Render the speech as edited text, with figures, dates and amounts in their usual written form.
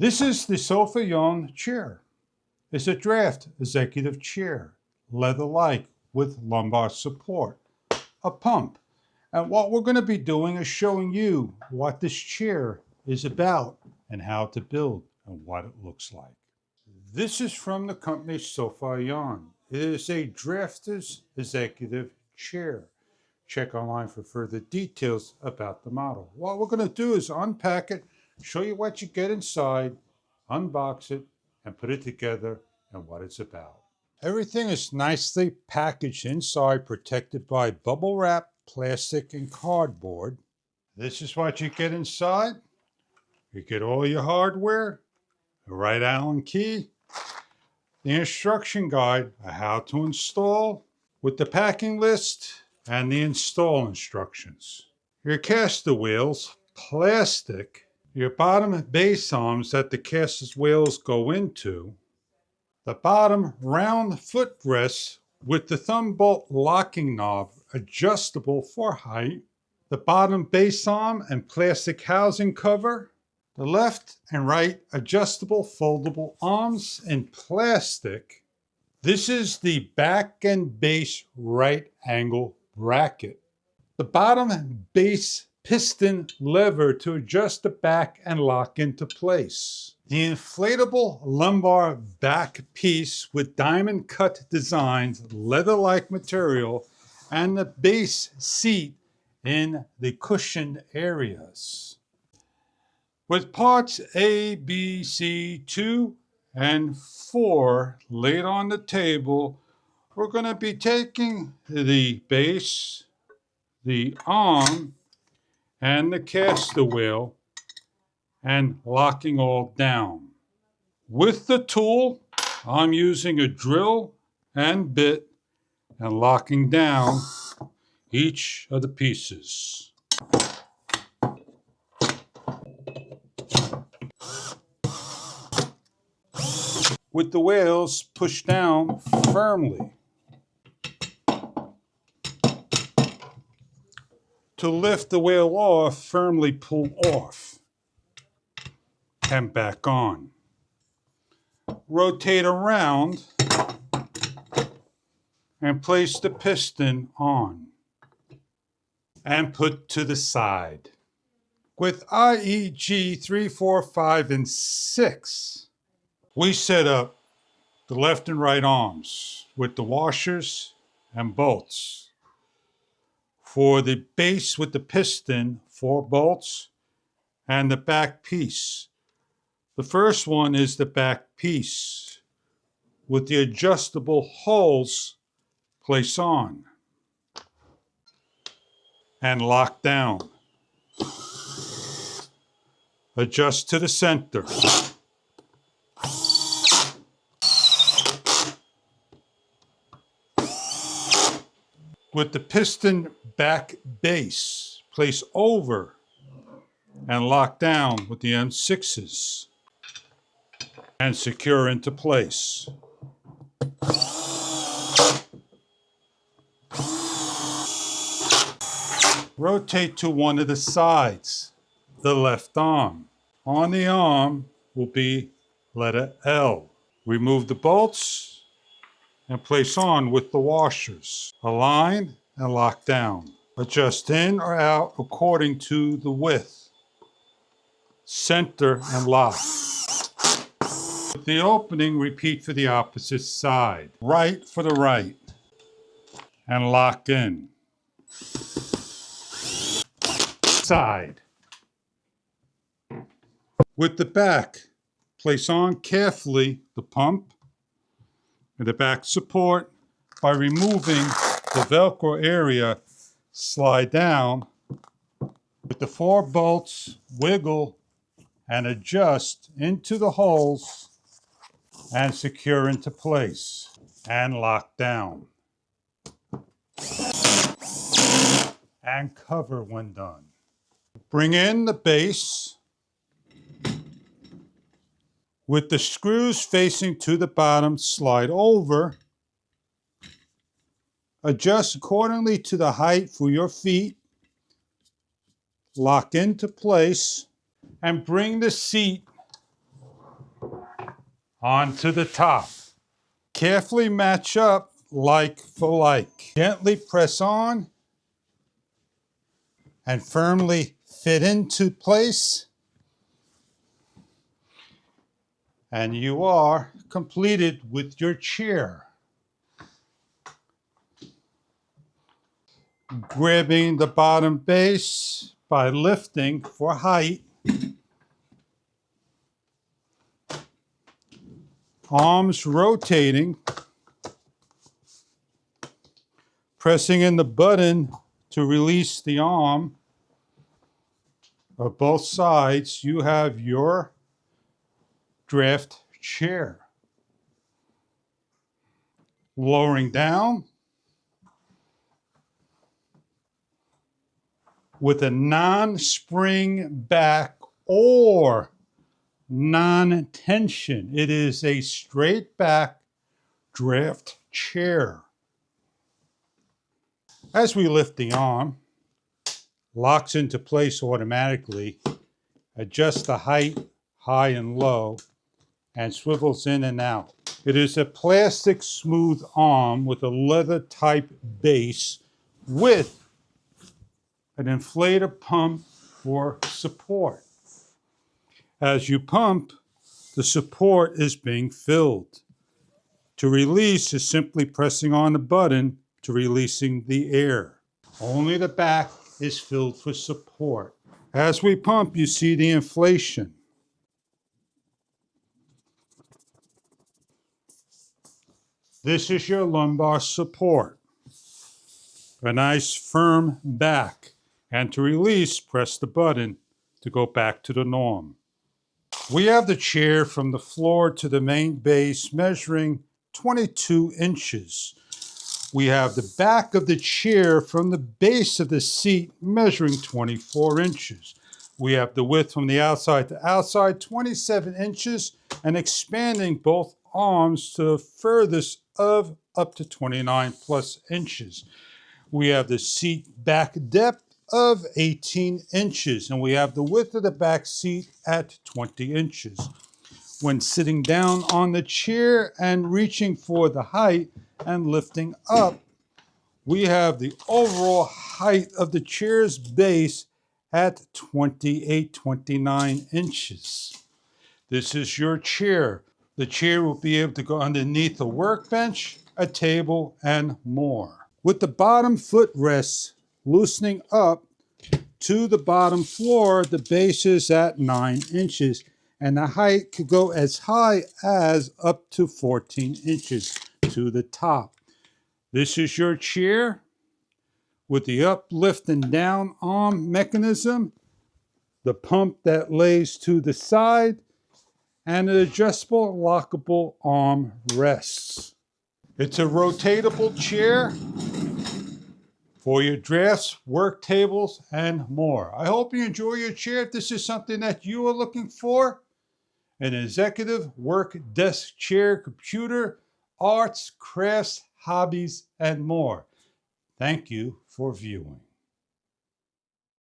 This is the Sofa Young chair. It's a draft executive chair, leather-like with lumbar support, a pump. And what we're going to be doing is showing you what this chair is about and how to build and what it looks like. This is from the company Sofa Young. It is a drafter's executive chair. Check online for further details about the model. What we're going to do is unpack it, show you what you get inside, unbox it, and put it together and what it's about. Everything is nicely packaged inside, protected by bubble wrap, plastic, and cardboard. This is what you get inside. You get all your hardware, the right Allen key, the instruction guide on how to install with the packing list and the install instructions. Your caster wheels, plastic, your bottom base arms that the caster wheels go into, the bottom round footrest with the thumb bolt locking knob adjustable for height, the bottom base arm and plastic housing cover, the left and right adjustable foldable arms in plastic. This is the back and base right angle bracket. The bottom base piston lever to adjust the back and lock into place. The inflatable lumbar back piece with diamond cut designs, leather-like material, and the base seat in the cushioned areas. With parts A, B, C, 2, and 4 laid on the table, we're going to be taking the base, the arm, and the caster wheel and locking all down. With the tool, I'm using a drill and bit and locking down each of the pieces. With the wheels pushed down firmly. To lift the wheel off, firmly pull off and back on. Rotate around and place the piston on and put to the side. With IEG 3, 4, 5, and 6, we set up the left and right arms with the washers and bolts. For the base with the piston, 4 bolts, and the back piece. The first one is the back piece with the adjustable holes place on and lock down. Adjust to the center. With the piston back base, place over and lock down with the M6s and secure into place. Rotate to one of the sides, the left arm. On the arm will be letter L. Remove the bolts and place on with the washers. Align and lock down. Adjust in or out according to the width. Center and lock. With the opening, repeat for the opposite side. Right for the right. And lock in. Side. With the back, place on carefully the pump and the back support. By removing the Velcro area, slide down. With the 4 bolts, wiggle and adjust into the holes and secure into place and lock down. And cover when done. Bring in the base with the screws facing to the bottom, slide over. Adjust accordingly to the height for your feet. Lock into place and bring the seat onto the top. Carefully match up like for like. Gently press on and firmly fit into place. And you are completed with your chair. Grabbing the bottom base by lifting for height. Arms rotating. Pressing in the button to release the arm of both sides, you have your draft chair. Lowering down with a non-spring back or non-tension. It is a straight back draft chair. As we lift the arm, locks into place automatically, adjust the height, high and low, and swivels in and out. It is a plastic smooth arm with a leather type base with an inflator pump for support. As you pump, the support is being filled. To release is simply pressing on the button to releasing the air. Only the back is filled for support. As we pump, you see the inflation. This is your lumbar support. A nice firm back. And to release, press the button to go back to the norm. We have the chair from the floor to the main base measuring 22 inches. We have the back of the chair from the base of the seat measuring 24 inches. We have the width from the outside to outside, 27 inches, and expanding both arms to the furthest of up to 29 plus inches. We have the seat back depth of 18 inches, and we have the width of the back seat at 20 inches. When sitting down on the chair and reaching for the height and lifting up, we have the overall height of the chair's base at 29 inches. This is your chair. The chair will be able to go underneath a workbench, a table, and more. With the bottom footrests loosening up to the bottom floor, the base is at 9 inches, and the height could go as high as up to 14 inches to the top. This is your chair with the uplift and down arm mechanism, the pump that lays to the side, and an adjustable lockable arm rests. It's a rotatable chair for your drafts, work tables, and more. I hope you enjoy your chair. If this is something that you are looking for, an executive work desk chair, computer, arts, crafts, hobbies, and more. Thank you for viewing.